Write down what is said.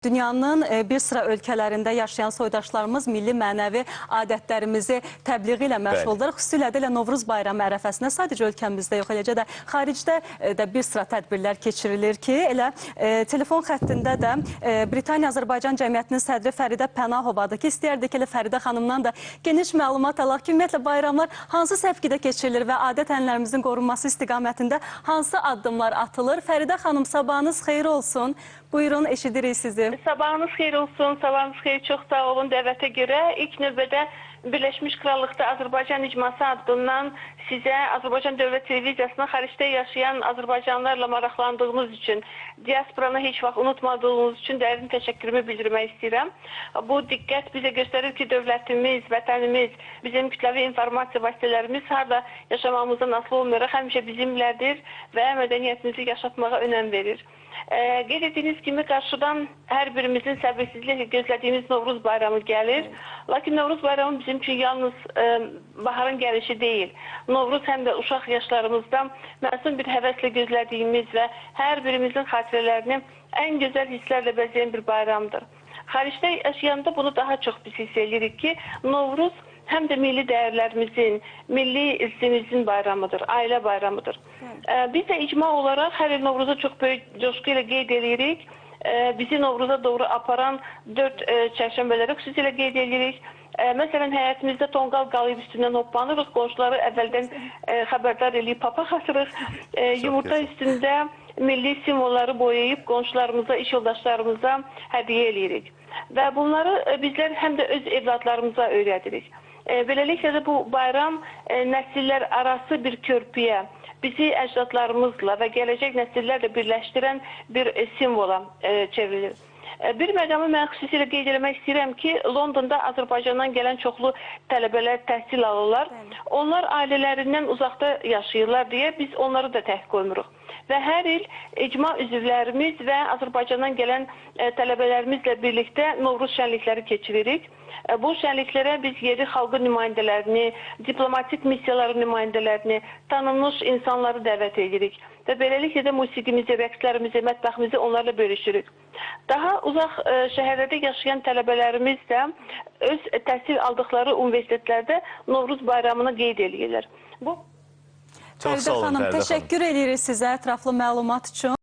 Dünyanın bir sıra ölkələrində yaşayan soydaşlarımız milli mənəvi adətlərimizi təbliğ ilə məşğuldur. Xüsusilə də Novruz bayramı ərəfəsində sadəcə ölkəmizdə yox, eləcə də xaricdə də bir sıra tədbirlər keçirilir ki, elə telefon xəttində də Britaniya-Azərbaycan Cəmiyyətinin sədri Fəridə Pənahovadır ki, istəyərdik elə Fəridə xanımdan da geniş məlumat alaq ki, ümumiyyətlə bayramlar hansı səvkidə keçirilir və adət-ənənələrimizin qorunması istiqamətində hansı addımlar atılır? Fəridə xanım, sabahınız xeyir olsun. Buyurun, eşidirik sizi. Sabahınız xeyir olsun, sabahınız xeyir, çox sağ olun dəvətə görə. İlk növbədə Birləşmiş Krallıqda Azərbaycan icması adından sizə Azərbaycan Dövlət Televiziyasına xaricdə yaşayan Azərbaycanlılarla maraqlandığınız üçün, diasporanı heç vaxt unutmadığınız üçün dərin təşəkkürümü bildirmək istəyirəm. Bu diqqət bizə göstərir ki, dövlətimiz, vətənimiz, bizim kütləvi informasiya vasitələrimiz harada yaşamamızdan asılı olmayaraq həmişə bizimlədir və mədəniyyətimizi yaşatmağa önəm verir. Qeyd etdiyiniz kimi qarşıdan hər birimizin səbirsizliklə gözlədiyimiz Novruz bayramı gəlir. Lakin Novruz bayramı bizim üçün yalnız baharın gəlişi deyil. Novruz həm də uşaq yaşlarımızdan məsum bir həvəslə gözlədiyimiz və hər birimizin xatirələrini ən gözəl hisslərlə bəzəyən bir bayramdır. Xaricdə yaşayanda bunu daha çox biz hiss edirik ki, Novruz həm də milli dəyərlərimizin, milli irsimizin bayramıdır, ailə bayramıdır. Biz də icma olaraq hər il Novruzu çox böyük coşku ilə qeyd edirik. Bizi Novruza doğru aparan 4 çərşənbələri xüsusilə qeyd edirik. Məsələn, həyətimizdə tonqal qalıyıb üstündən hoppanırıq, qonşuları əvvəldən xəbərdar eləyib papaq atırıq. Yumurta üstündə milli simvolları boyayıb qonşularımıza, iş yoldaşlarımıza hədiyyə eləyirik. Və bunları bizlər həm də öz evladlarımıza öyrədirik. Beləliklə də bu bayram nəsillər arası bir körpüyə, bizi əcdadlarımızla və gələcək nəsillərlə birləşdirən bir simvola çevrilir. Bir məqamı mən xüsusilə qeyd etmək istəyirəm ki, Londonda Azərbaycandan gələn çoxlu tələbələr təhsil alırlar. Onlar ailələrindən uzaqda yaşayırlar deyə biz onları da təhq qoymuruq. Və hər il icma üzvlərimiz və Azərbaycandan gələn tələbələrimizlə birlikdə Novruz şənlikləri keçiririk. Bu şənliklərə biz yerli xalqın nümayəndələrini, diplomatik missiyaların nümayəndələrini, tanınmış insanları dəvət edirik. Və beləliklə də musiqimizi, rəqslərimizi, mətbəximizi onlarla bölüşürük. Daha uzaq şəhərlərdə yaşayan tələbələrimiz də öz təhsil aldıqları universitetlərdə Novruz bayramını qeyd edirlər. Fəridə xanım, təşəkkür edirik sizə ətraflı məlumat üçün.